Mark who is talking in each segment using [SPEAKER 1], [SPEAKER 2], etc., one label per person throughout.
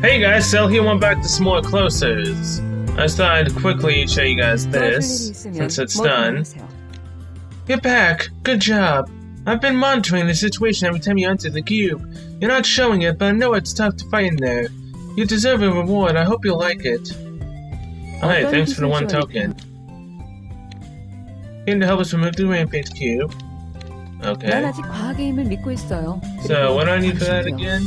[SPEAKER 1] Hey guys, Cell here, one back to some more Closers. I just thought I'd quickly show you guys this, since it's done. You're back! Good job! I've been monitoring the situation every time you enter the cube. You're not showing it, but I know it's tough to fight in there. You deserve a reward, I hope you'll like it. Alright, thanks for the one token. Came to help us remove the Rampage Cube. Okay. So, what do I need for that again?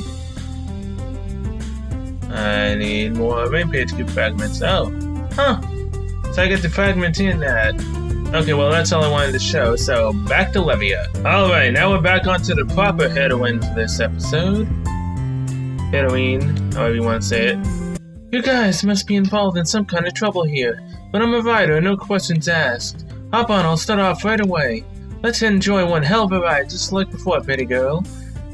[SPEAKER 1] I need more Rampage Cube fragments. Oh. Huh. So I get the fragments in that. Okay, well that's all I wanted to show, so back to Levia. Alright, now we're back onto the proper heroine for this episode. Heroine, however you want to say it. You guys must be involved in some kind of trouble here, but I'm a rider, no questions asked. Hop on, I'll start off right away. Let's enjoy one hell of a ride, just like before, pretty girl.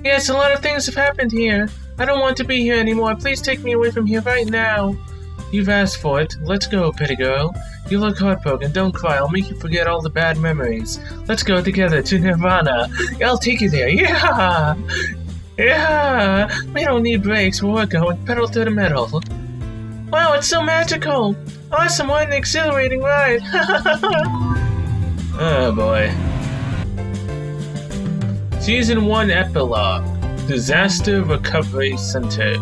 [SPEAKER 1] Yes, a lot of things have happened here. I don't want to be here anymore. Please take me away from here right now. You've asked for it. Let's go, pretty girl. You look heartbroken. Don't cry. I'll make you forget all the bad memories. Let's go together to Nirvana. I'll take you there. Yeah! Yeah! We don't need brakes. We're going pedal to the metal. Wow, it's so magical. Awesome. What an exhilarating ride. Oh, boy. Season 1 Epilogue. Disaster Recovery Center.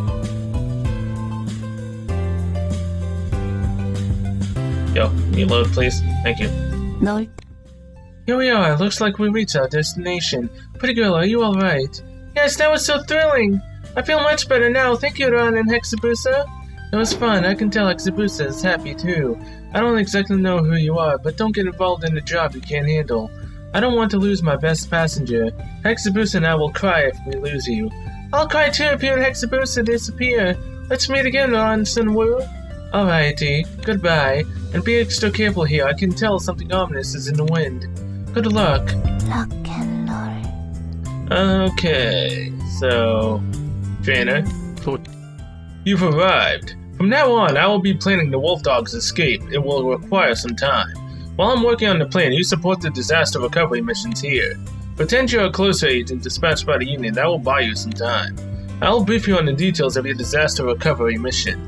[SPEAKER 1] Yo, can you load, please? Thank you.
[SPEAKER 2] No.
[SPEAKER 1] Here we are. Looks like we reached our destination. Pretty girl, are you alright? Yes, that was so thrilling. I feel much better now. Thank you, Ron and Hexabusa. It was fun. I can tell Hexabusa is happy too. I don't exactly know who you are, but don't get involved in a job you can't handle. I don't want to lose my best passenger. Hexabusa and I will cry if we lose you. I'll cry too if you and Hexabusa disappear. Let's meet again, Ron Sunwoo. Alrighty, goodbye. And be extra careful here. I can tell something ominous is in the wind. Good luck.
[SPEAKER 2] Rock and roll.
[SPEAKER 1] Okay, so... Trainer, you've arrived. From now on, I will be planning the Wolf Dog's escape. It will require some time. While I'm working on the plan, you support the disaster recovery missions here. Pretend you're a closer agent dispatched by the Union. That will buy you some time. I will brief you on the details of your disaster recovery mission.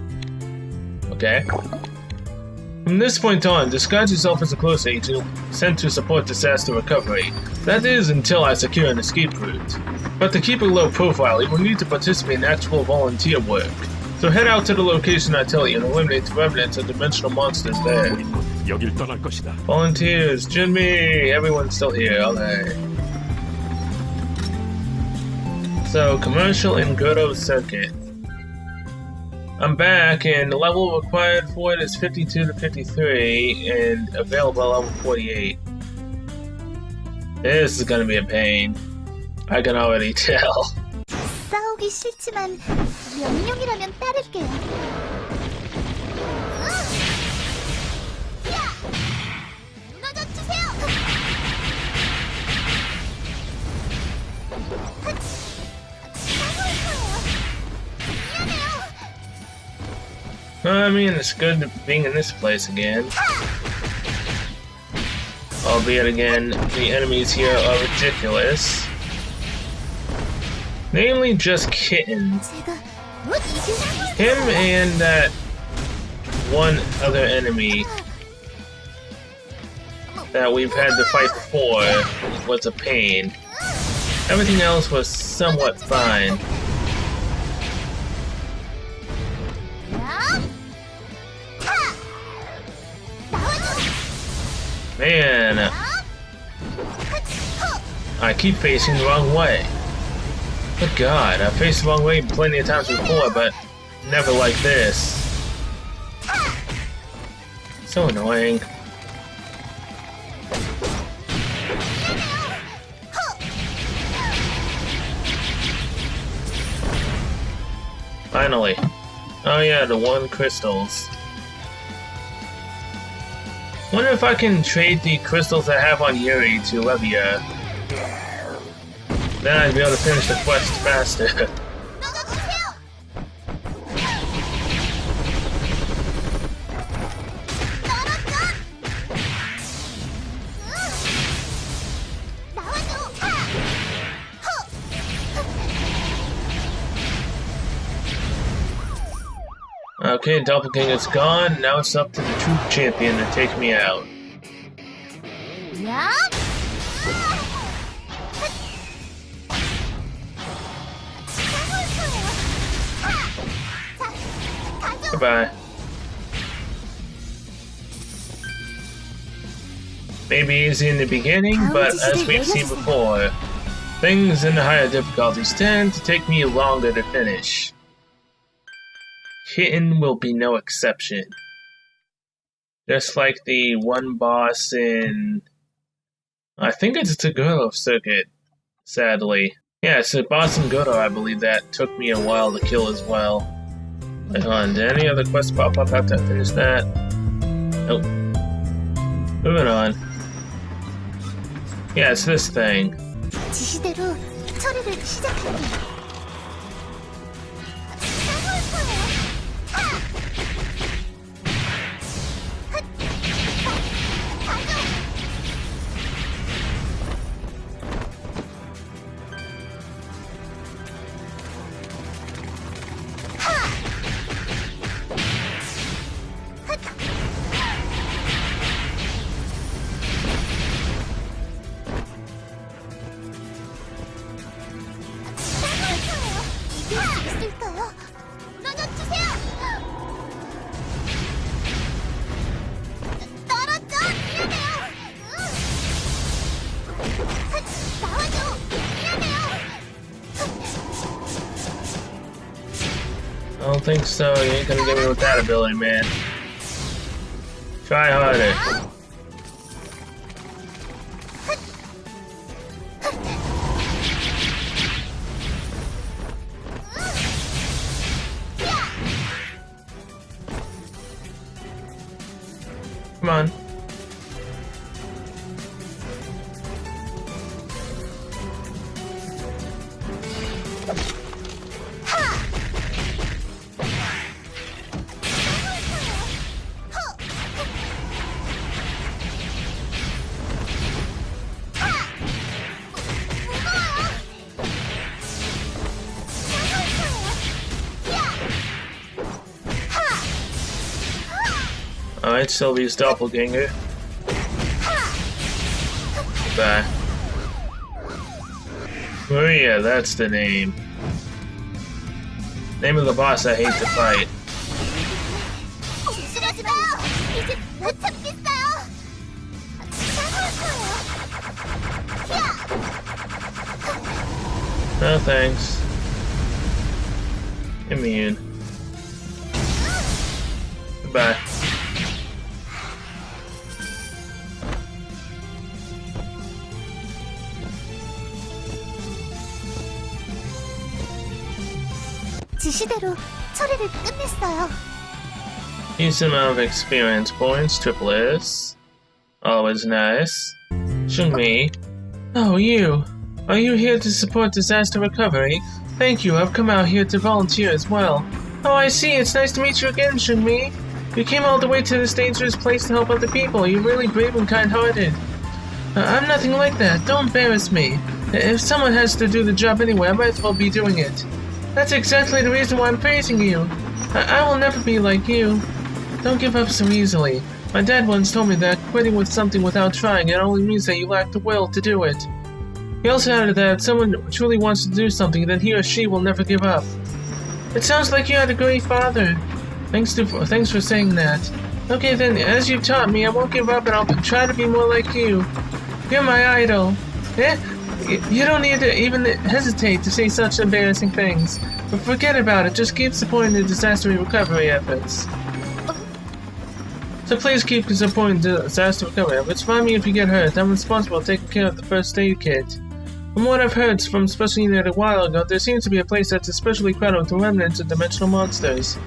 [SPEAKER 1] Okay? From this point on, disguise yourself as a closer agent sent to support disaster recovery. That is, until I secure an escape route. But to keep a low profile, you will need to participate in actual volunteer work. So head out to the location I tell you and eliminate the remnants of dimensional monsters there. Volunteers, Jimmy, everyone's still here, alright. So, commercial and Goto circuit. I'm back, and the level required for it is 52 to 53, and available level 48. This is gonna be a pain. I can already tell.
[SPEAKER 2] 싸우기 싫지만 명령이라면 따를게요.
[SPEAKER 1] I mean, it's good being in this place again. Albeit again, the enemies here are ridiculous. Namely just Kitten. Him and that one other enemy that we've had to fight before was a pain. Everything else was somewhat fine. Man, I keep facing the wrong way. Good God, I've faced the wrong way plenty of times before, but never like this. So annoying. Finally. Oh yeah, the 1 crystals. Wonder if I can trade the crystals I have on Yuri to Levia. Then I'd be able to finish the quest faster. Okay, Doppelganger's gone. Now it's up to the true champion to take me out.
[SPEAKER 2] 야!
[SPEAKER 1] Goodbye. Maybe easy in the beginning, but as we've seen before, things in the higher difficulties tend to take me longer to finish. Kitten will be no exception. Just like the one boss in... I think it's the Goro circuit, sadly. Yeah, it's the boss in Goro, I believe, that took me a while to kill as well. Wait, hold on, did any other quests pop up after I finish that? Nope. Moving on. Yeah, it's this thing.
[SPEAKER 2] 지시대로 처리를 시작할게요. 있을까요? 넘어주세요. 떨어져! 미안해요. 나와줘! 미안해요.
[SPEAKER 1] I don't think so. You ain't gonna get me with that ability, man. Try harder. Come on. Alright, Sylvie's doppelganger. Bye. Maria, that's the name. Name of the boss I hate to fight.
[SPEAKER 2] 이제 못 참겠어요.
[SPEAKER 1] No thanks. Immune. Goodbye.
[SPEAKER 2] 지시대로 처리를 끝냈어요.
[SPEAKER 1] Decent amount of experience points, triple S. Always nice. Shungmi. Oh, you. Are you here to support disaster recovery? Thank you, I've come out here to volunteer as well. Oh, I see, it's nice to meet you again, Shungmi. You came all the way to this dangerous place to help other people. You're really brave and kind-hearted. I'm nothing like that, don't embarrass me. If someone has to do the job anyway, I might as well be doing it. That's exactly the reason why I'm praising you. I will never be like you. Don't give up so easily. My dad once told me that quitting with something without trying, it only means that you lack the will to do it. He also added that if someone truly wants to do something, then he or she will never give up. It sounds like you had a great father. Thanks for saying that. Okay then, as you've taught me, I won't give up and I'll try to be more like you. You're my idol. You don't need to even hesitate to say such embarrassing things. But forget about it, just keep supporting the disaster recovery efforts. So please keep supporting the disaster recovery efforts. Find me if you get hurt. I'm responsible for taking care of the first aid kit. From what I've heard from Special Unit a while ago, there seems to be a place that's especially crowded with remnants of dimensional monsters.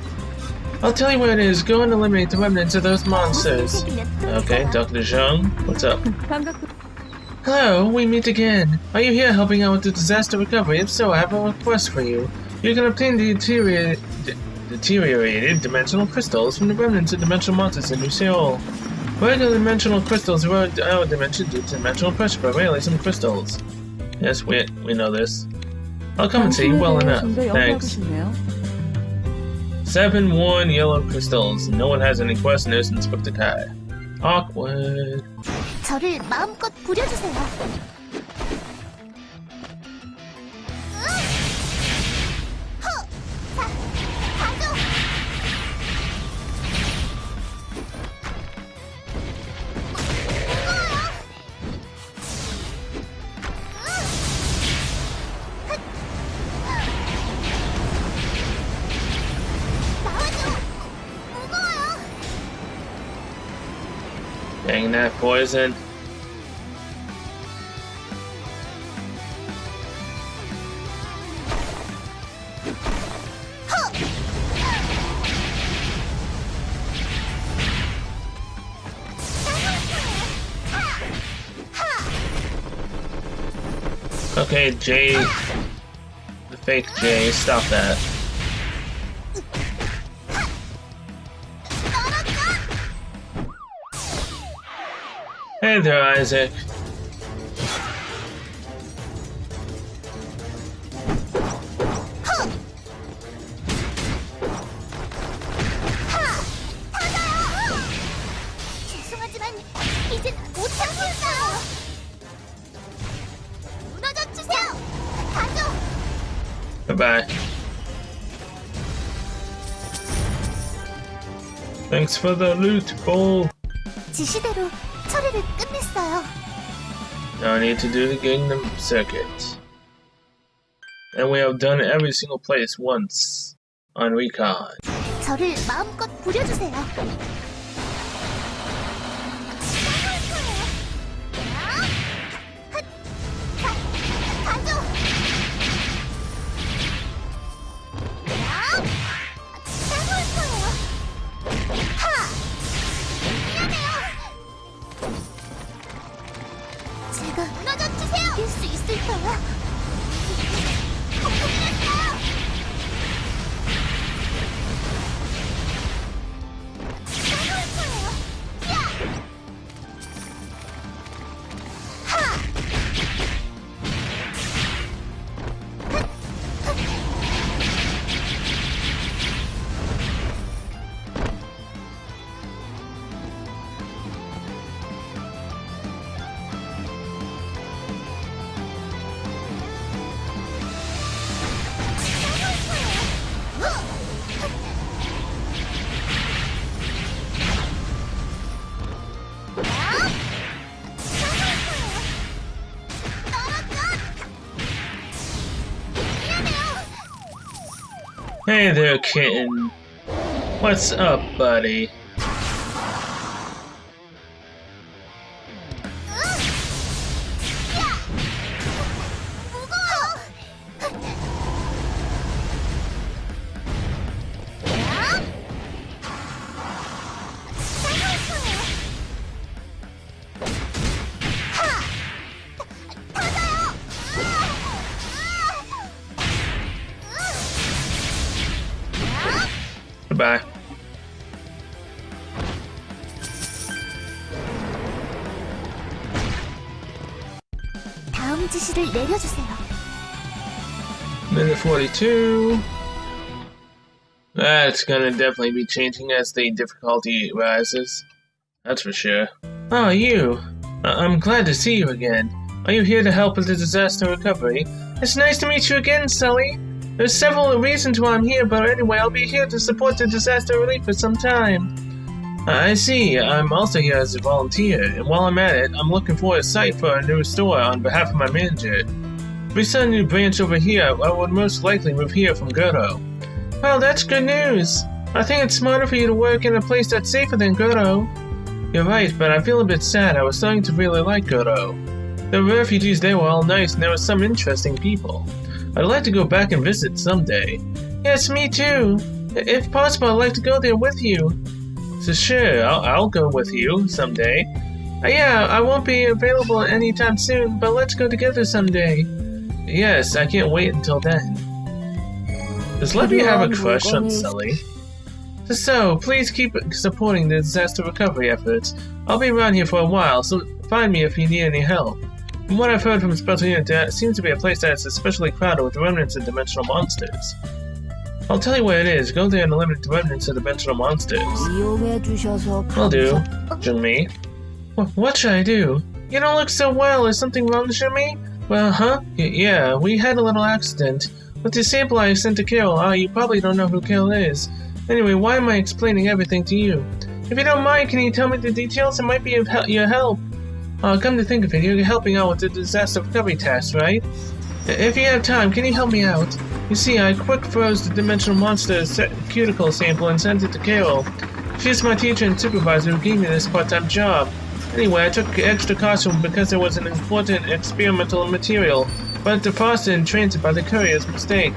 [SPEAKER 1] I'll tell you where it is. Go and eliminate the remnants of those monsters. Okay, Dr. Zhang, what's up? Hello, we meet again. Are you here helping out with the disaster recovery? If so, I have a request for you. You can obtain the deteriorated dimensional crystals from the remnants of dimensional monsters in New Seoul. Regular dimensional crystals erode our dimension due to dimensional pressure, but rarely some crystals. Yes, we know this. I'll come and see you well enough. Thanks. 7 worn yellow crystals. No one has any questions, Inspector Kai. Awkward.
[SPEAKER 2] 저를 마음껏 부려주세요. 가죠.
[SPEAKER 1] Dang that poison. Okay, Jay. The fake Jay, stop that. Hey there, Isaac.
[SPEAKER 2] 죄송하지만 이젠 못 참겠어요. 무너져 주세요. 가죠.
[SPEAKER 1] Bye-bye. Thanks for the loot, Bull.
[SPEAKER 2] 지시대로 처리를 끝냈어요.
[SPEAKER 1] Now I need to do the Gangnam Circuit. And we have done every single place once on Recon.
[SPEAKER 2] 저를 마음껏 부려주세요. 가죠. 따가울 거예요. 제가 무너져 주세요. 이길 수 있을까요?
[SPEAKER 1] Hey there, kitten. What's up, buddy? Goodbye.
[SPEAKER 2] 다음 지시를 내려주세요.
[SPEAKER 1] Minute 42. That's gonna definitely be changing as the difficulty rises. That's for sure. Oh, you. I'm glad to see you again. Are you here to help with the disaster recovery? It's nice to meet you again, Sully. There's several reasons why I'm here, but anyway, I'll be here to support the disaster relief for some time. I see. I'm also here as a volunteer, and while I'm at it, I'm looking for a site for a new store on behalf of my manager. If we start a new branch over here, I would most likely move here from Goto. Well, that's good news. I think it's smarter for you to work in a place that's safer than Goto. You're right, but I feel a bit sad. I was starting to really like Goto. The refugees there were all nice, and there were some interesting people. I'd like to go back and visit someday. Yes, me too. If possible, I'd like to go there with you. So sure, I'll go with you someday. Yeah, I won't be available anytime soon, but let's go together someday. Yes, I can't wait until then. Does Levy have a crush on Sully? So, please keep supporting the disaster recovery efforts. I'll be around here for a while, so find me if you need any help. From what I've heard from Special Unit, it seems to be a place that is especially crowded with remnants and dimensional monsters. I'll tell you where it is. Go there and eliminate the remnants of the dimensional monsters.
[SPEAKER 2] 이용해 주셔서
[SPEAKER 1] Will do. Junmi. What should I do? You don't look so well. Is something wrong, Junmi? Well, huh? Yeah, we had a little accident. With the sample I sent to Carol, you probably don't know who Carol is. Anyway, why am I explaining everything to you? If you don't mind, can you tell me the details? It might be of your help. Come to think of it, you're helping out with the disaster recovery task, right? If you have time, can you help me out? You see, I quick froze the dimensional monster's cuticle sample and sent it to Carol. She's my teacher and supervisor who gave me this part-time job. Anyway, I took extra caution because it was an important experimental material, but defrosted in transit by the courier's mistake.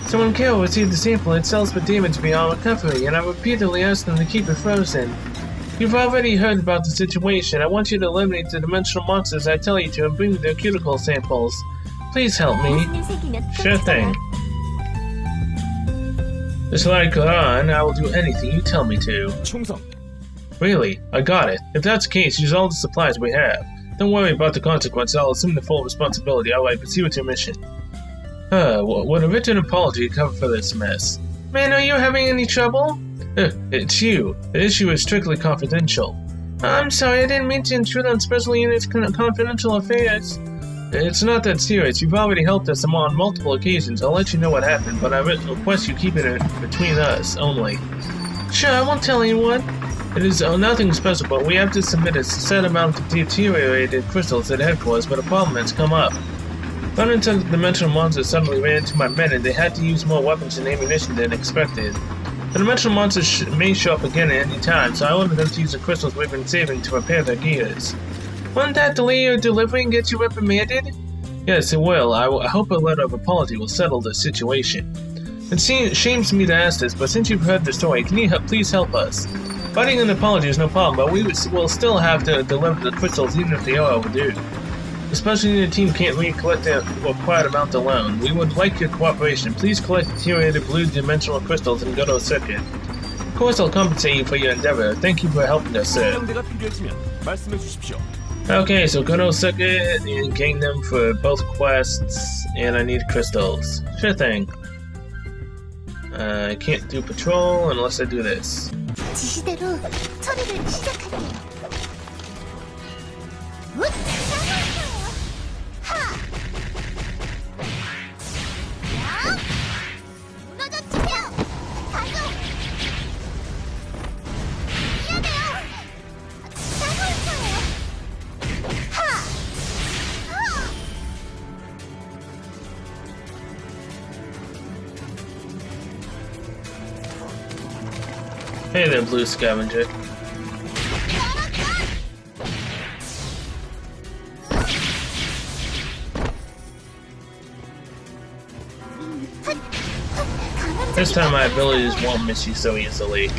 [SPEAKER 1] So when Carol received the sample, it sells for damage beyond recovery, and I repeatedly asked them to keep it frozen. You've already heard about the situation. I want you to eliminate the dimensional monsters I tell you to and bring me their cuticle samples. Please help me. Sure thing. Just like on, I will do anything you tell me to.
[SPEAKER 3] 충성.
[SPEAKER 1] Really? I got it. If that's the case, use all the supplies we have. Don't worry about the consequence. I'll assume the full responsibility. Alright, proceed with your mission. Would a written apology cover for this mess? Man, are you having any trouble? It's you. The issue is strictly confidential. I'm sorry, I didn't mean to intrude on Special Unit's confidential affairs. It's not that serious. You've already helped us on multiple occasions. I'll let you know what happened, but I request you keep it between us only. Sure, I won't tell anyone. It is nothing special, but we have to submit a set amount of deteriorated crystals at headquarters, but a problem has come up. Unintended dimensional monsters suddenly ran into my men, and they had to use more weapons and ammunition than expected. The dimensional monsters may show up again at any time, so I ordered them to use the crystals we've been saving to repair their gears. Wouldn't that delay your delivery and get you reprimanded? Yes, it will. I hope a letter of apology will settle the situation. It shames me to ask this, but since you've heard the story, can you please help us? Writing an apology is no problem, but we will still have to deliver the crystals even if they are overdue. Especially the team can't recollect the required amount alone. We would like your cooperation. Please collect deteriorated blue dimensional crystals and go to a circuit. Of course, I'll compensate you for your endeavor. Thank you for helping us, sir.
[SPEAKER 3] 상대가 필요해지면 말씀해 주십시오.
[SPEAKER 1] Okay, so go to a circuit and gain them for both quests, and I need crystals. Sure thing. I can't do patrol unless I do this.
[SPEAKER 2] 지시대로 처리를 시작할게요. 훗! 하! 야! 무너져 주세요! 가죠! 미안해요! 자고 있어요! 하! 하!
[SPEAKER 1] Hey there, Blue Scavenger. This time my abilities won't miss you so easily.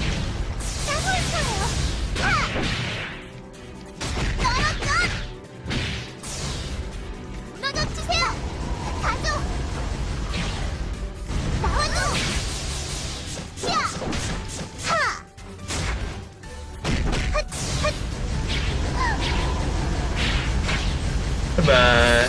[SPEAKER 1] Goodbye.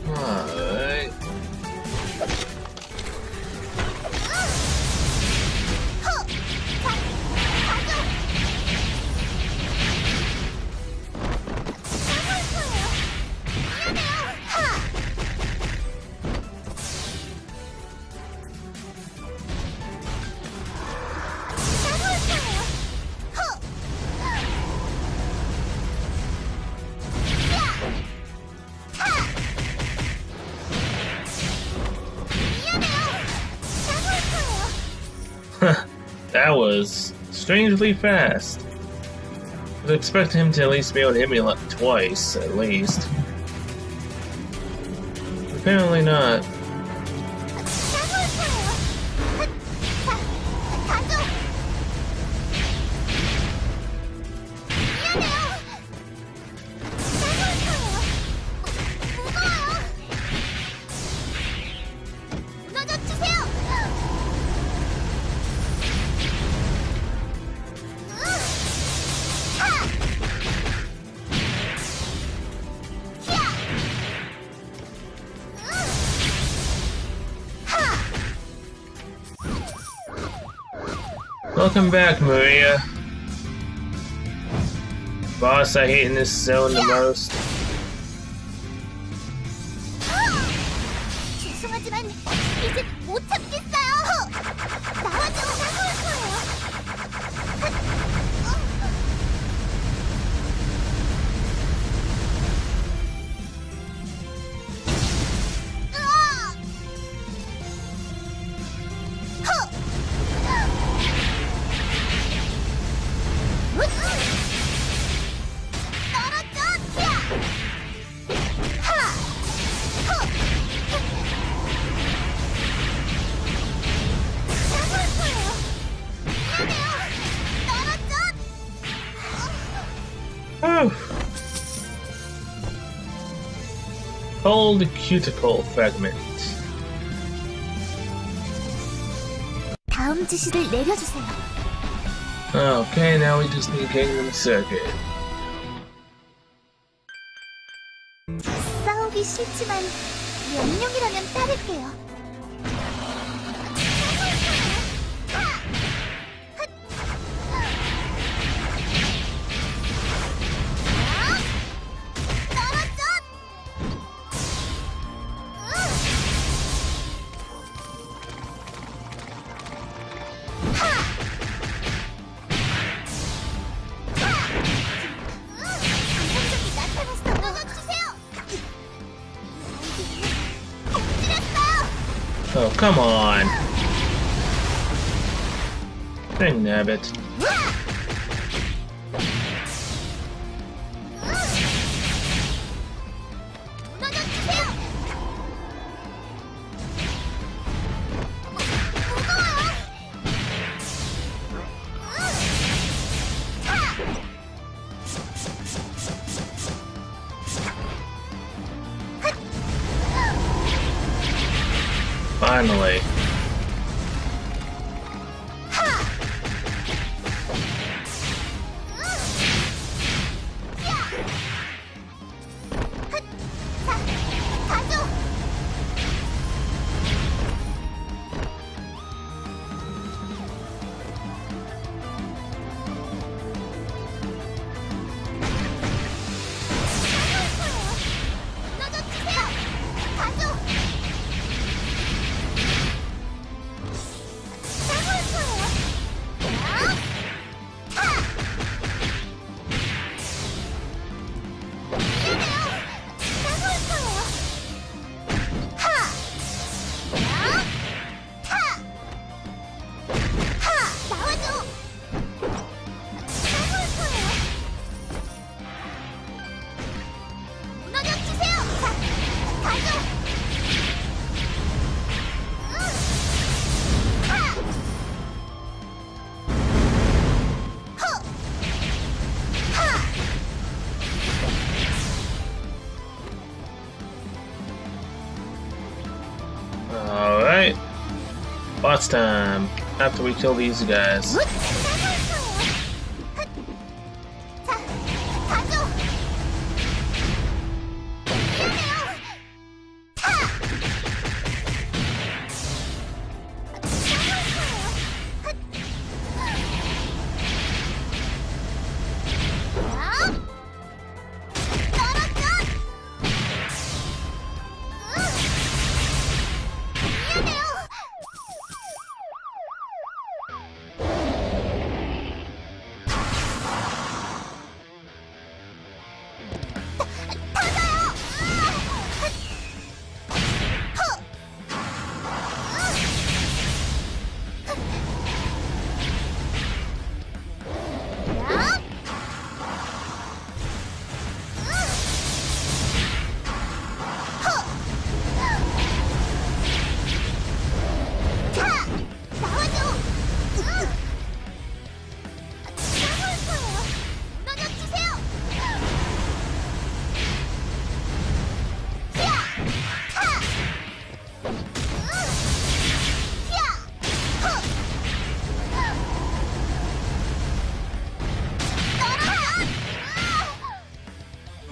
[SPEAKER 1] Alright. That was strangely fast. I was expecting him to at least be able to hit me like twice, at least. Apparently not. Welcome back, Maria. Boss, I hate in this zone the most.
[SPEAKER 2] 죄송하지만 이제 못 참겠어요. 나와줘. 나올 거예요.
[SPEAKER 1] Whew. Cold cuticle fragment.
[SPEAKER 2] 다음 지시를 내려주세요.
[SPEAKER 1] Okay, now we just need Kingdom Circuit.
[SPEAKER 2] 싸우기 싫지만 명령이라면 따를게요.
[SPEAKER 1] Oh, come on. Dang nabbit. Finally. Alright. Boss time. After we kill these guys.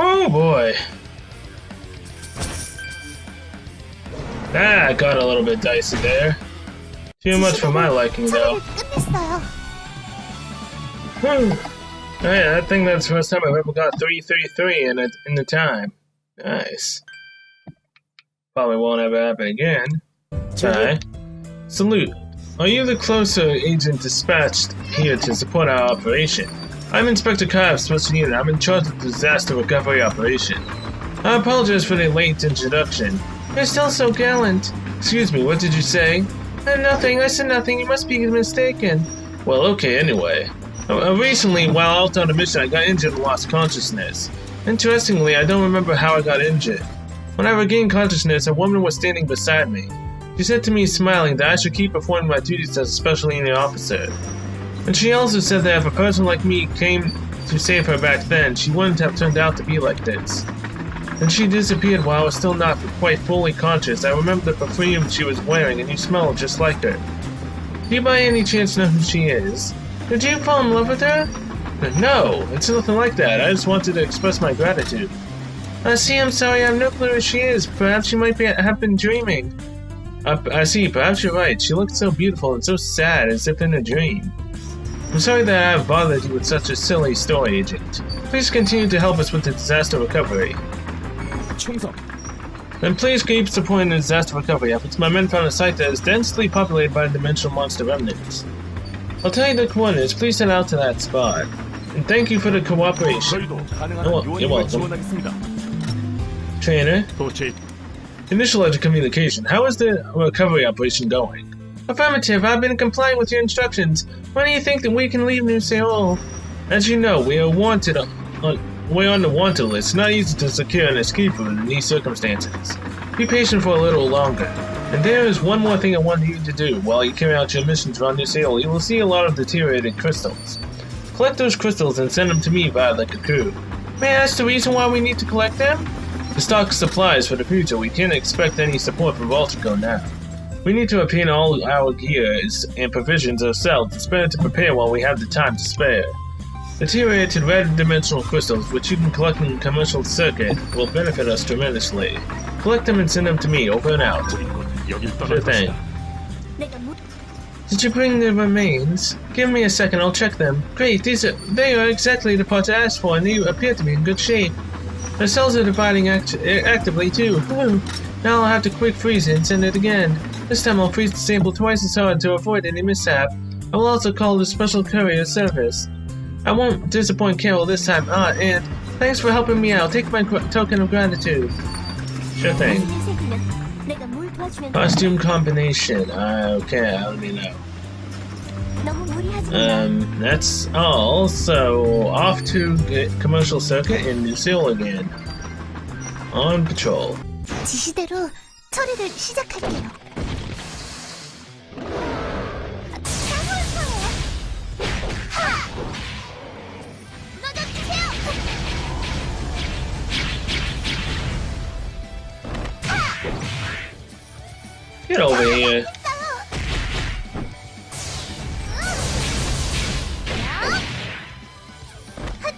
[SPEAKER 1] Oh boy. That got a little bit dicey there. Too much for my liking though.
[SPEAKER 2] 끝냈어요.
[SPEAKER 1] Whew. Hey, I think that's the first time I've ever got 333 in the time. Nice. Probably won't ever happen again. Hi. Salute. Are you the closer agent dispatched here to support our operation? I'm Inspector Kai of Special Unit. I'm in charge of the disaster recovery operation. I apologize for the late introduction. You're still so gallant. Excuse me, what did you say? Nothing, I said nothing. You must be mistaken. Well, okay, anyway. Recently, while out on a mission, I got injured and lost consciousness. Interestingly, I don't remember how I got injured. When I regained consciousness, a woman was standing beside me. She said to me, smiling, that I should keep performing my duties as a special unit officer. And she also said that if a person like me came to save her back then, she wouldn't have turned out to be like this. And she disappeared while I was still not quite fully conscious. I remember the perfume she was wearing, and you smelled just like her. Do you by any chance know who she is? Did you fall in love with her? No, it's nothing like that. I just wanted to express my gratitude. See, I'm sorry, I have no clue who she is. Perhaps she might have been dreaming. I see, perhaps you're right. She looked so beautiful and so sad, as if in a dream. I'm sorry that I have bothered you with such a silly story, Agent. Please continue to help us with the disaster recovery.
[SPEAKER 3] 충성.
[SPEAKER 1] And please keep supporting the disaster recovery efforts. My men found a site that is densely populated by dimensional monster remnants. I'll tell you the coordinates. Please head out to that spot. And thank you for the cooperation.
[SPEAKER 3] 저희도 가능한
[SPEAKER 1] you're welcome.
[SPEAKER 3] 지원하겠습니다.
[SPEAKER 1] Trainer,
[SPEAKER 3] 도치.
[SPEAKER 1] initial edge of communication. How is the recovery operation going? Affirmative. I've been complying with your instructions. When do you think that we can leave New Seoul? As you know, we are wanted we're on the wanted list. It's not easy to secure an escape route in these circumstances. Be patient for a little longer. And there is one more thing I want you to do. While you carry out your missions around New Seoul, you will see a lot of deteriorated crystals. Collect those crystals and send them to me via the Cocoon. May I ask the reason why we need to collect them? To stock supplies for the future, we can't expect any support from Voltrico now. We need to obtain all our gears and provisions ourselves. It's better to prepare while we have the time to spare. Deteriorated red dimensional crystals, which you can collect in the commercial circuit, will benefit us tremendously. Collect them and send them to me, over and out.
[SPEAKER 3] 여길
[SPEAKER 1] Sure
[SPEAKER 3] 떠날
[SPEAKER 1] thing.
[SPEAKER 3] 것이다.
[SPEAKER 1] Did you bring the remains? Give me a second, I'll check them. Great, they are exactly the parts I asked for, and they appear to be in good shape. The cells are dividing actively too. Whew. Now I'll have to quick freeze it and send it again. This time I'll freeze the sample twice as hard to avoid any mishap. I will also call the special courier service. I won't disappoint Carol this time. And thanks for helping me out. Take my token of gratitude. Sure thing.
[SPEAKER 2] 내가 뭘 도와주면
[SPEAKER 1] Costume combination. Okay, I don't know.
[SPEAKER 2] 너무 무리하지 마.
[SPEAKER 1] That's all. So off to get commercial circuit in New Seoul again. On patrol.
[SPEAKER 2] 지시대로 처리를 시작할게요.
[SPEAKER 1] Get over here.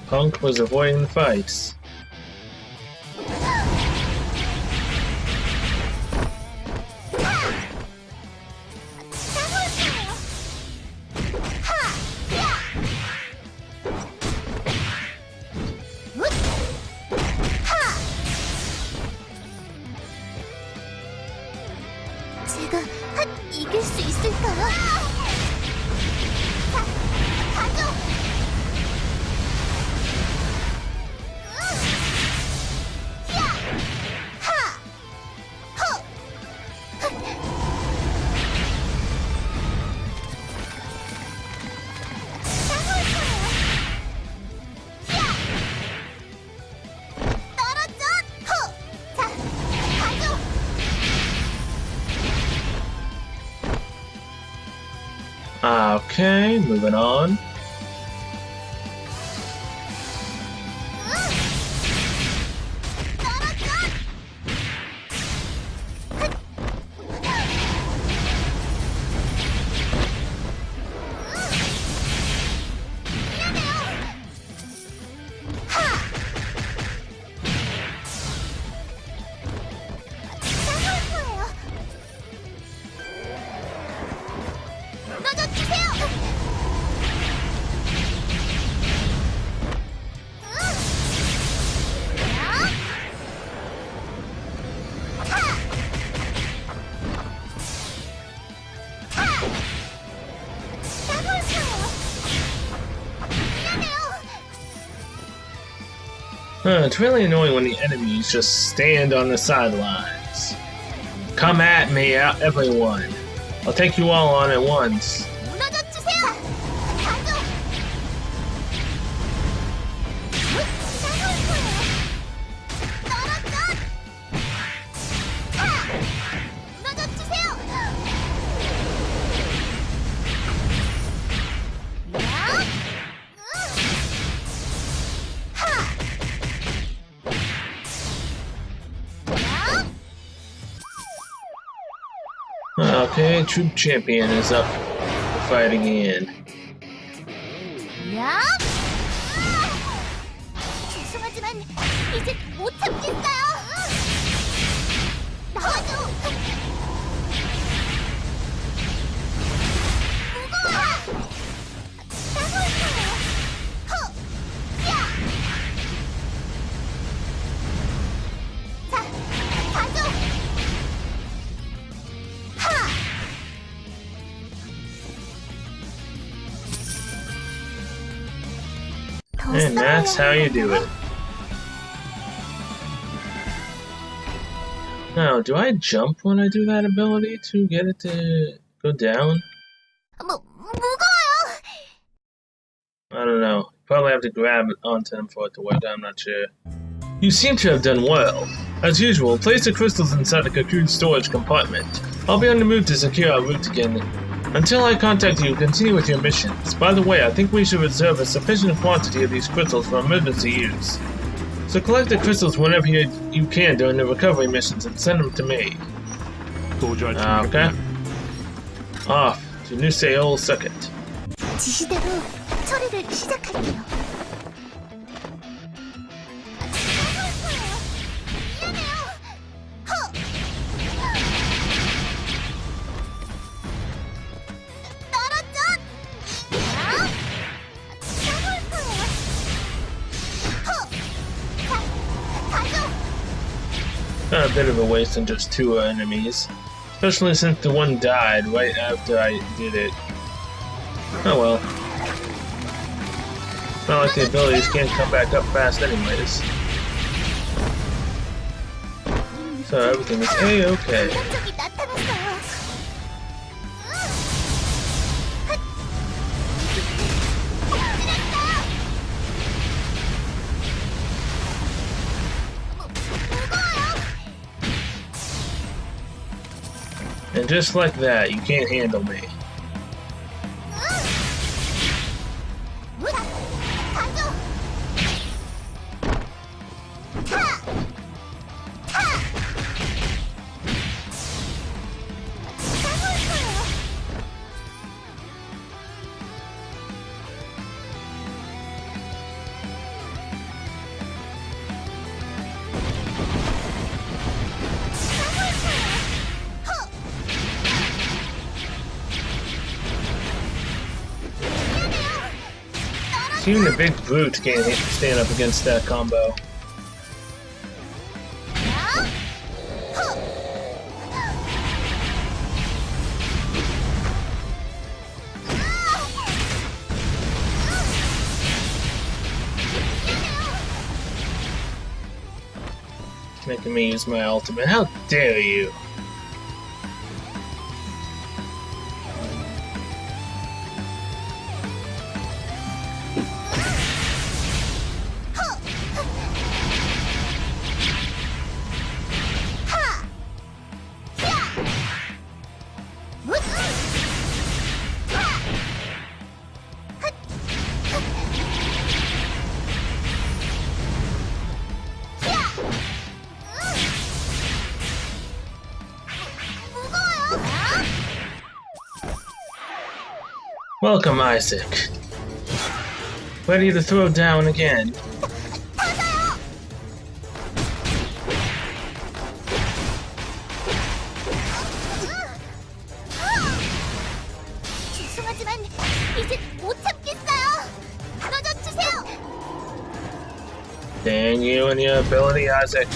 [SPEAKER 1] Punk was avoiding fights.
[SPEAKER 2] 제가 이길 수 있을까요? 가죠!
[SPEAKER 1] Okay, moving on. It's really annoying when the enemies just stand on the sidelines. Come at me, everyone. I'll take you all on at once.
[SPEAKER 2] 무너져 주세요. 가죠. 따라올 거예요. 떨어져. 무너져 주세요.
[SPEAKER 1] Okay, Troop Champion is up to fight again.
[SPEAKER 2] 야! 죄송하지만 이제 못 참겠어요. 나와줘. 무거워. 따가울 거예요. 야! 자, 가죠.
[SPEAKER 1] And that's how you do it. Now, do I jump when I do that ability to get it to go down?
[SPEAKER 2] 무거워요.
[SPEAKER 1] I don't know. Probably have to grab onto them for it to work. I'm not sure. You seem to have done well. As usual, place the crystals inside the cocoon storage compartment. I'll be on the move to secure our route again. Until I contact you, continue with your missions. By the way, I think we should reserve a sufficient quantity of these crystals for emergency use. So collect the crystals whenever you can during the recovery missions and send them to me.
[SPEAKER 3] 도주할
[SPEAKER 1] Okay. Off to New Seoul Circuit.
[SPEAKER 2] 지시대로 처리를 시작할게요.
[SPEAKER 1] Not a bit of a waste on just 2 enemies. Especially since the one died right after I did it. Oh well. It's not like the abilities can't come back up fast anyways. So everything is A-okay.
[SPEAKER 2] 적이 나타났어요.
[SPEAKER 1] And just like that, you can't handle me. Even the big brute can't stand up against that combo. Making me use my ultimate. How dare you! Welcome, Isaac. Ready to throw down again.
[SPEAKER 2] 죄송하지만 이제 못 참겠어요. 무너져 주세요.
[SPEAKER 1] Dang you and your ability, Isaac.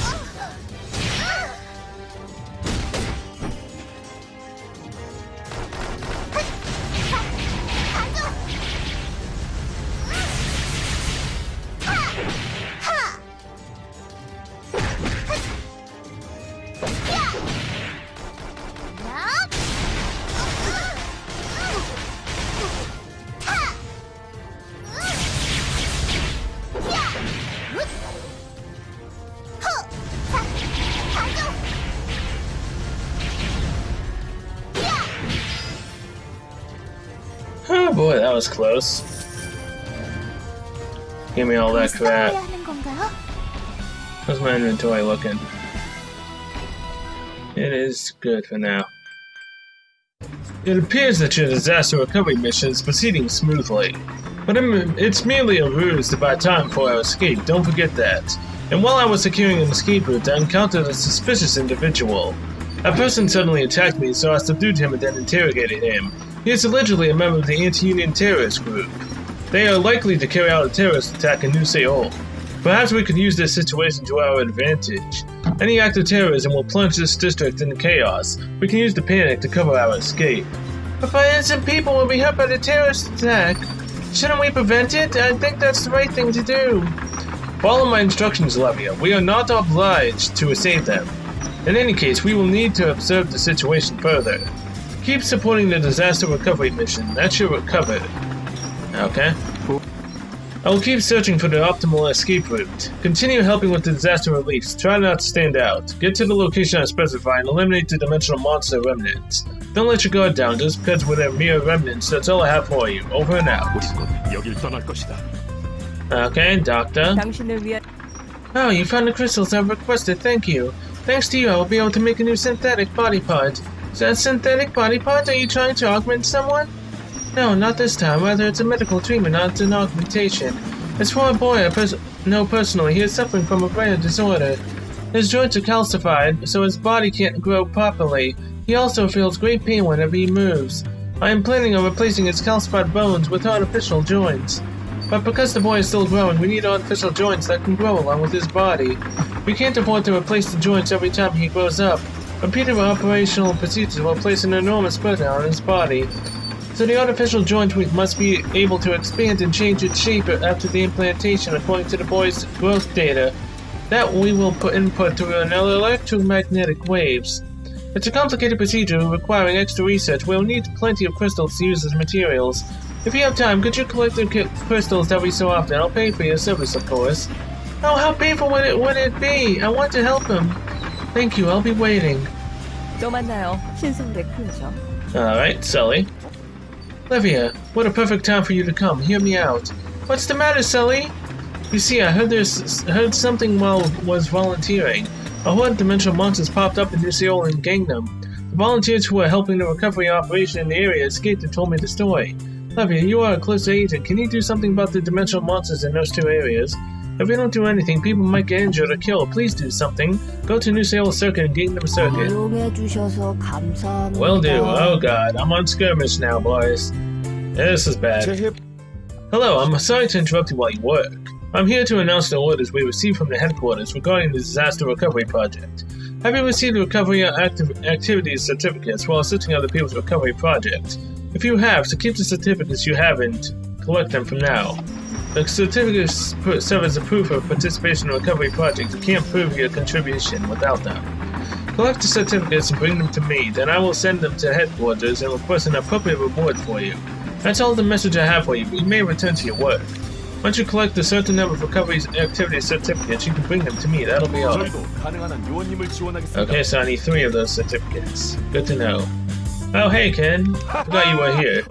[SPEAKER 1] Oh boy, that was close. Give me all that crap.
[SPEAKER 2] 싸워야 하는 건가요?
[SPEAKER 1] How's my inventory looking? It is good for now. It appears that your disaster recovery mission is proceeding smoothly. But it's merely a ruse to buy time for our escape, don't forget that. And while I was securing an escape route, I encountered a suspicious individual. A person suddenly attacked me, so I subdued him and then interrogated him. He is allegedly a member of the anti-Union terrorist group. They are likely to carry out a terrorist attack in New Seoul. Perhaps we could use this situation to our advantage. Any act of terrorism will plunge this district into chaos. We can use the panic to cover our escape. But innocent people will be hurt by the terrorist attack. Shouldn't we prevent it? I think that's the right thing to do. Follow my instructions, Levia. We are not obliged to save them. In any case, we will need to observe the situation further. Keep supporting the disaster recovery mission. That should recover. Okay. I will keep searching for the optimal escape route. Continue helping with the disaster relief. Try not to stand out. Get to the location I specify and eliminate the dimensional monster remnants. Don't let your guard down just because we're mere remnants. That's all I have for you. Over and out.
[SPEAKER 3] 우리는 여길 떠날 것이다.
[SPEAKER 1] Okay, Doctor.
[SPEAKER 4] 당신을 위한
[SPEAKER 1] Oh, you found the crystals I've requested. Thank you. Thanks to you, I will be able to make a new synthetic body part. Is that a synthetic body part? Are you trying to augment someone? No, not this time. Rather, it's a medical treatment, not an augmentation. It's for a boy I know personally. He is suffering from a rare disorder. His joints are calcified, so his body can't grow properly. He also feels great pain whenever he moves. I am planning on replacing his calcified bones with artificial joints. But because the boy is still growing, we need artificial joints that can grow along with his body. We can't afford to replace the joints every time he grows up. Repeated operational procedures will place an enormous burden on his body. So the artificial joint must be able to expand and change its shape after the implantation according to the boy's growth data. That we will input through electromagnetic waves. It's a complicated procedure requiring extra research. We'll need plenty of crystals to use as materials. If you have time, could you collect the crystals every so often? I'll pay for your service, of course. Oh, how painful would it be? I want to help him. Thank you, I'll be waiting.
[SPEAKER 4] 또 만나요. 신성대 클로저.
[SPEAKER 1] Alright, Sully. Levia, what a perfect time for you to come. Hear me out. What's the matter, Sully? You see, I heard something while was volunteering. A horde of dimensional monsters popped up in New Seoul and Gangnam. The volunteers who were helping the recovery operation in the area escaped and told me the story. Levia, you are a close agent. Can you do something about the dimensional monsters in those two areas? If we don't do anything, people might get injured or killed. Please do something. Go to New Seoul Circuit and Gangnam Circuit.
[SPEAKER 2] 이용해주셔서 감사합니다.
[SPEAKER 1] Will do. Oh god, I'm on skirmish now, boys. This is bad. Hello, I'm sorry to interrupt you while you work. I'm here to announce the orders we received from the headquarters regarding the disaster recovery project. Have you received the recovery activities certificates while assisting other people's recovery projects? If you have, so keep the certificates you haven't. Collect them from now. The certificates serve as a proof of participation in the recovery project. You can't prove your contribution without them. Collect the certificates and bring them to me, then I will send them to headquarters and request an appropriate reward for you. That's all the message I have for you, but you may return to your work. Once you collect a certain number of recovery activity certificates, you can bring them to me, that'll be all.
[SPEAKER 3] 저희도 가능한 한 요원님을 지원하겠습니다.
[SPEAKER 1] Okay, so I need 3 of those certificates. Good to know. Oh, hey, Ken. Forgot you were here.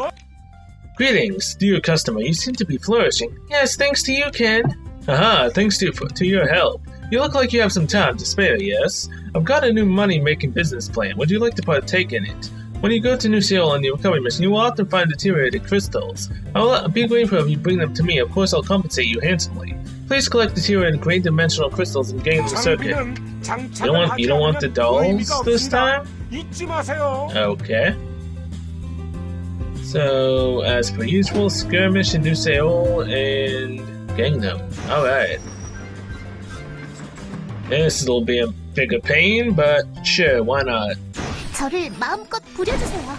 [SPEAKER 1] Greetings, dear customer. You seem to be flourishing. Yes, thanks to you, Ken. Aha, thanks to your help. You look like you have some time to spare, yes? I've got a new money-making business plan. Would you like to partake in it? When you go to New Seoul on the recovery mission, you will often find deteriorated crystals. I will be grateful if you bring them to me. Of course, I'll compensate you handsomely. Please collect deteriorated great-dimensional crystals and gain the circuit. You don't want the dolls this time? Okay. So, as per usual, skirmish in New Seoul and Gangnam. Alright. This will be a bigger pain, but sure, why not?
[SPEAKER 2] 저를 마음껏 부려주세요.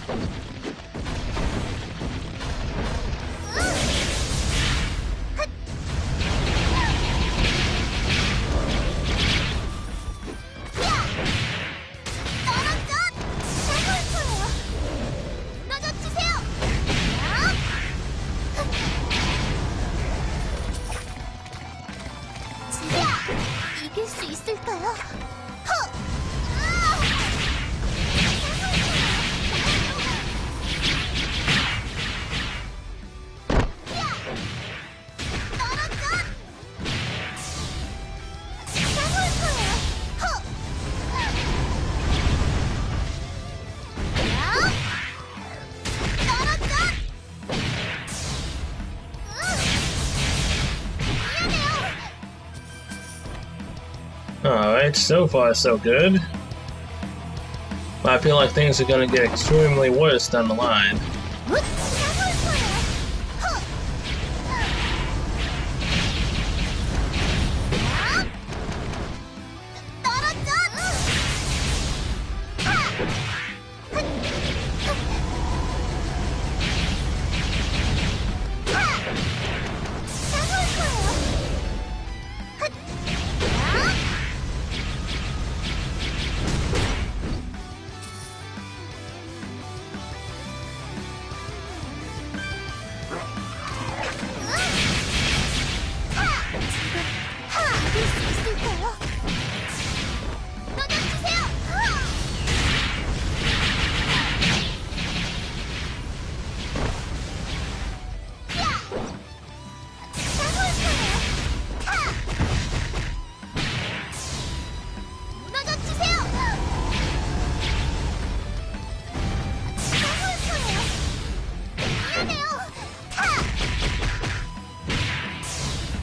[SPEAKER 2] 이길 수 있을까요?
[SPEAKER 1] Alright, so far so good. But I feel like things are gonna get extremely worse down the line.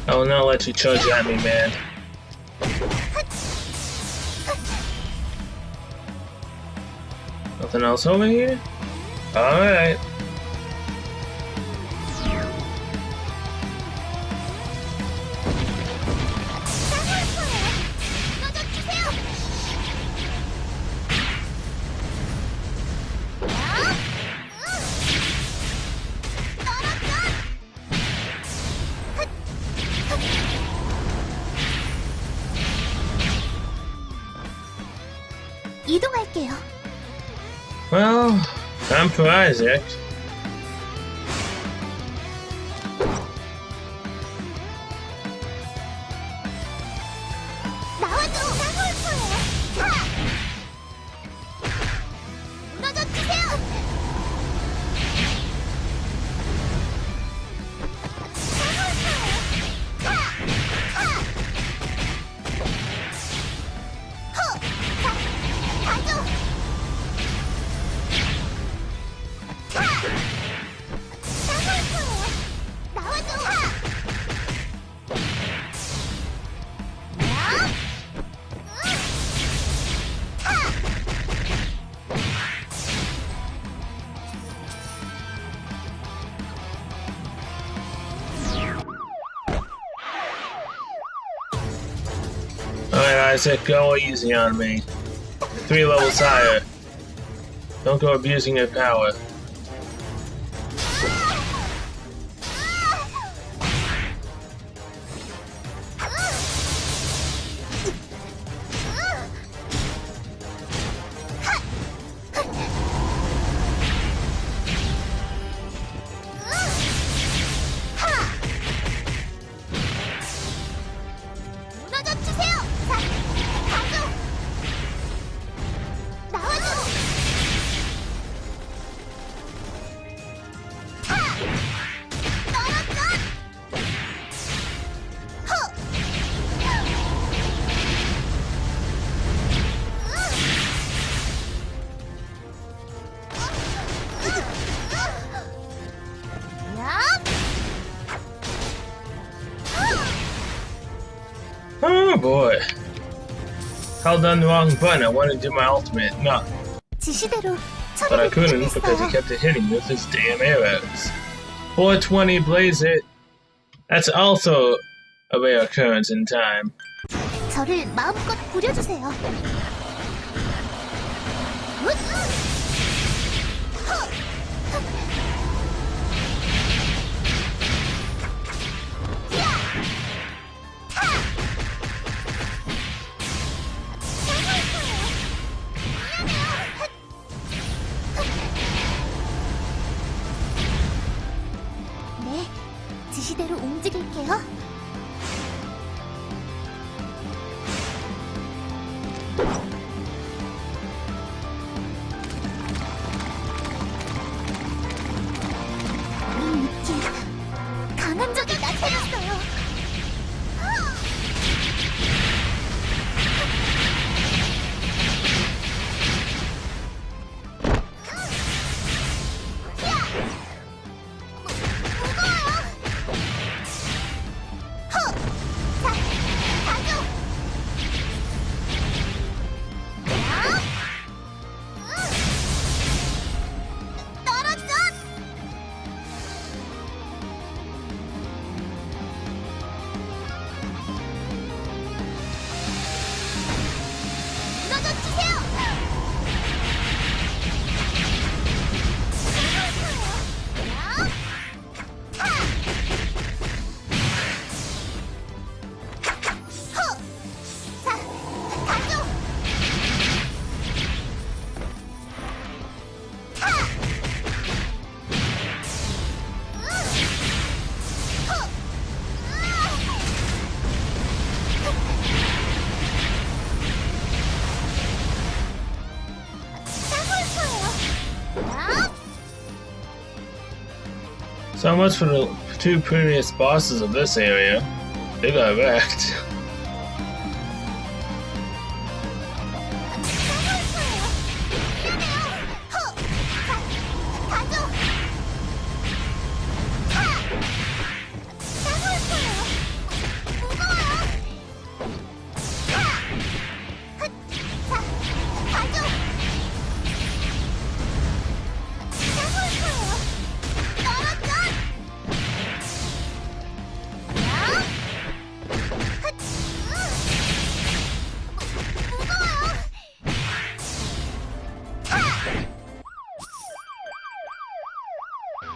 [SPEAKER 1] I will not let you charge at me, man. Nothing else over here? Alright.
[SPEAKER 2] 이동할게요.
[SPEAKER 1] Well, time for Isaac.
[SPEAKER 2] 나와줘. 무너져 주세요.
[SPEAKER 1] Alright, Isaac, go easy on me. 3 levels higher. Don't go abusing your power.
[SPEAKER 2] 무너져 주세요. 가죠. 나와줘.
[SPEAKER 1] Oh boy. Held down the wrong button. I wanted to do my ultimate. No,
[SPEAKER 2] 지시대로
[SPEAKER 1] but I
[SPEAKER 2] 처리를
[SPEAKER 1] couldn't because he
[SPEAKER 2] 끝냈어요.
[SPEAKER 1] kept hitting me with his damn arrows. 420 blaze it. That's also a rare occurrence in time.
[SPEAKER 2] 저를 마음껏 부려주세요. 네, 지시대로 움직일게요. 이 느낌, 강한 적이 나타났어요. 무거워요.
[SPEAKER 1] So much for the two previous bosses of this area. They got wrecked.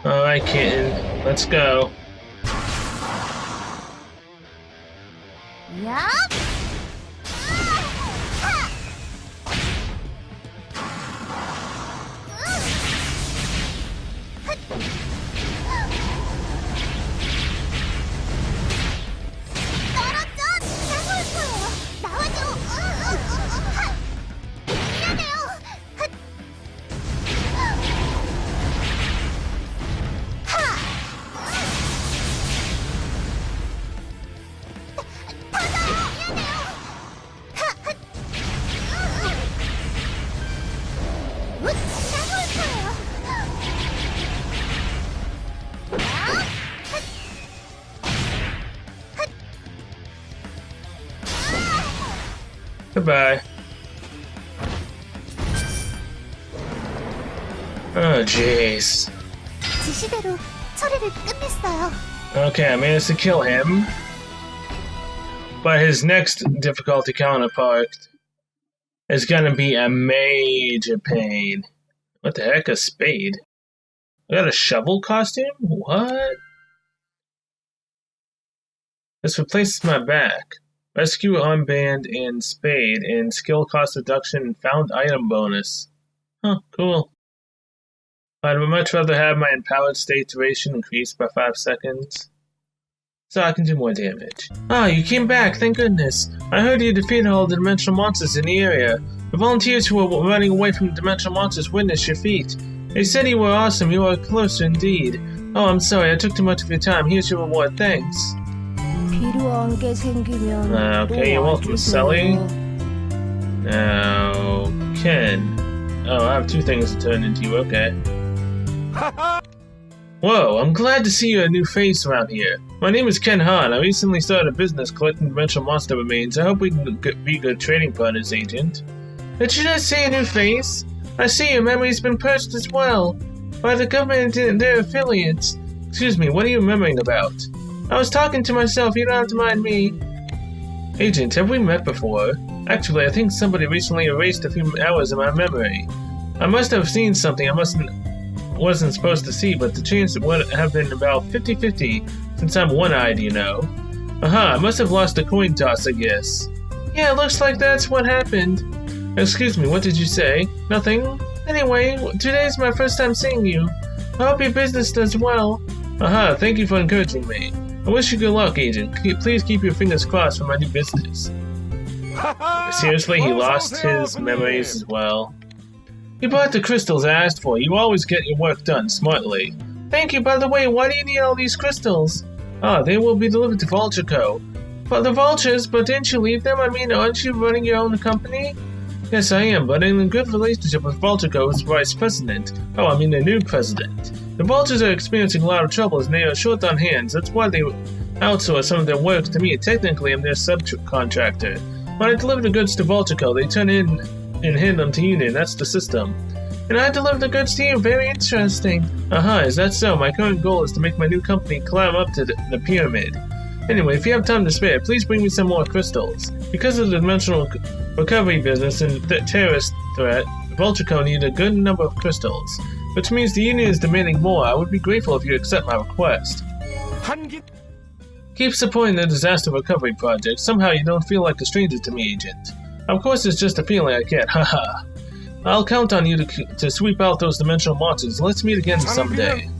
[SPEAKER 1] Alright, kitten. Let's go.
[SPEAKER 2] 야! 떨어져! 나올 거예요. 나와줘. 미안해요.
[SPEAKER 1] Goodbye. Oh, jeez.
[SPEAKER 2] 지시대로 처리를 끝냈어요.
[SPEAKER 1] Okay, I managed to kill him. But his next difficulty counterpart is gonna be a major pain. What the heck? A spade? I got a shovel costume? What? This replaces my back. Rescue armband and spade and skill cost reduction and found item bonus. Huh, cool. I'd much rather have my empowered state duration increased by 5 seconds, so I can do more damage. Ah, you came back, thank goodness. I heard you defeated all the dimensional monsters in the area. The volunteers who were running away from the dimensional monsters witnessed your feat. They said you were awesome, you were closer indeed. Oh, I'm sorry, I took too much of your time. Here's your reward, thanks.
[SPEAKER 2] 필요한 게 생기면
[SPEAKER 1] Okay, you're welcome, Sully. Now, Ken. Oh, I have two things to turn into you, okay. Whoa, I'm glad to see a new face around here. My name is Ken Han. I recently started a business collecting dimensional monster remains. I hope we can be good trading partners, Agent. Did you just say a new face? I see your memory's been purged as well. By the government and their affiliates. Excuse me, what are you remembering about? I was talking to myself, you don't have to mind me. Agent, have we met before? Actually, I think somebody recently erased a few hours of my memory. I must have seen something I wasn't supposed to see, but the chance would have been about 50-50, since I'm one-eyed, you know. Aha, I must have lost a coin toss, I guess. Yeah, it looks like that's what happened. Excuse me, what did you say? Nothing? Anyway, today's my first time seeing you. I hope your business does well. Aha, thank you for encouraging me. I wish you good luck, Agent. Please keep your fingers crossed for my new business. Seriously, he lost his memories as well. You bought the crystals I asked for. You always get your work done smartly. Thank you. By the way, why do you need all these crystals? Ah, they will be delivered to Vulture Co. But the Vultures, but didn't you leave them? I mean, aren't you running your own company? Yes, I am, but in a good relationship with Vulture Co.'s vice president. Oh, I mean the new president. The Vultures are experiencing a lot of troubles and they are short on hands. That's why they outsource some of their work to me. Technically, I'm their subcontractor. When I deliver the goods to Vulture Co., they turn in and hand them to Union. That's the system. And I deliver the goods to you. Very interesting. Aha, is that so? My current goal is to make my new company climb up to the pyramid. Anyway, if you have time to spare, please bring me some more crystals. Because of the dimensional recovery business and the terrorist threat, Vulture Co. need a good number of crystals, which means the Union is demanding more. I would be grateful if you accept my request. Keep supporting the disaster recovery project. Somehow you don't feel like a stranger to me, Agent. Of course, it's just a feeling I get. Haha. I'll count on you to sweep out those dimensional monsters. Let's meet again someday.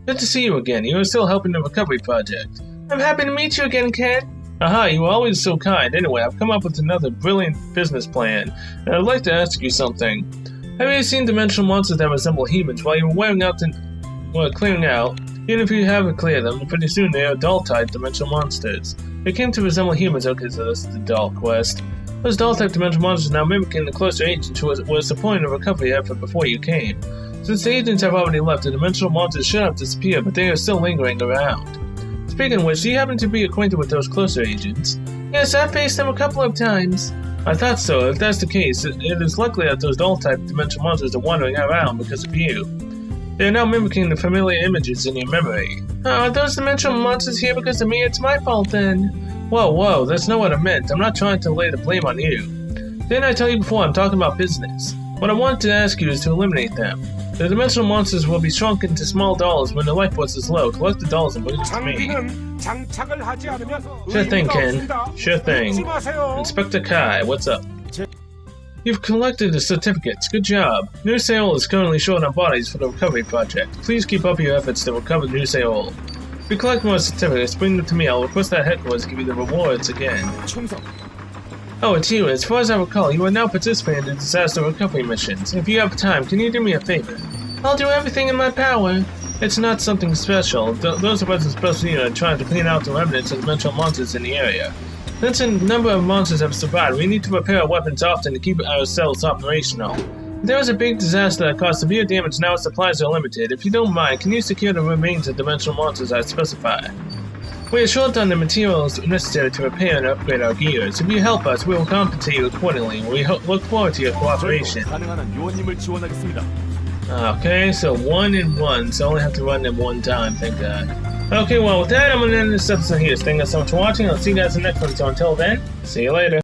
[SPEAKER 1] Good to see you again. You are still helping the recovery project. I'm happy to meet you again, Ken. Aha, you were always so kind. Anyway, I've come up with another brilliant business plan, and I'd like to ask you something. Have you seen dimensional monsters that resemble humans while you were wearing out clearing out. Even if you haven't cleared them, pretty soon they are doll-type dimensional monsters. They came to resemble humans. Okay, so this is the doll quest. Those doll-type dimensional monsters are now mimicking the closer agents who was supporting the recovery effort before you came. Since the agents have already left, the dimensional monsters should have disappeared, but they are still lingering around. Speaking of which, do you happen to be acquainted with those closer agents? Yes, I've faced them a couple of times. I thought so. If that's the case, it is likely that those doll-type dimensional monsters are wandering around because of you. They are now mimicking the familiar images in your memory. Are those dimensional monsters here because of me? It's my fault then. Whoa, that's not what I meant. I'm not trying to lay the blame on you. Didn't I tell you before I'm talking about business? What I wanted to ask you is to eliminate them. The dimensional monsters will be shrunk into small dolls when the life force is low. Collect the dolls and bring them to me. Sure thing, Ken. Sure thing. Inspector Kai, what's up? You've collected the certificates. Good job. New Seoul is currently short on bodies for the recovery project. Please keep up your efforts to recover New Seoul. If you collect more certificates, bring them to me. I'll request that headquarters give you the rewards again. Oh, it's you. As far as I recall, you are now participating in disaster recovery missions. If you have time, can you do me a favor? I'll do everything in my power. It's not something special. Those of us in Special Unit are trying to clean out the remnants of dimensional monsters in the area. Since a number of monsters have survived, we need to repair our weapons often to keep ourselves operational. If there was a big disaster that caused severe damage, now our supplies are limited. If you don't mind, can you secure the remains of dimensional monsters I specify? We are short on the materials necessary to repair and upgrade our gears. If you help us, we will compensate you accordingly. We look forward to your cooperation. Okay, so 1 and 1, so I only have to run them one time, thank God. Okay, well with that, I'm going to end this episode here. Thank you guys so much for watching. I'll see you guys in the next one. So until then, see you later.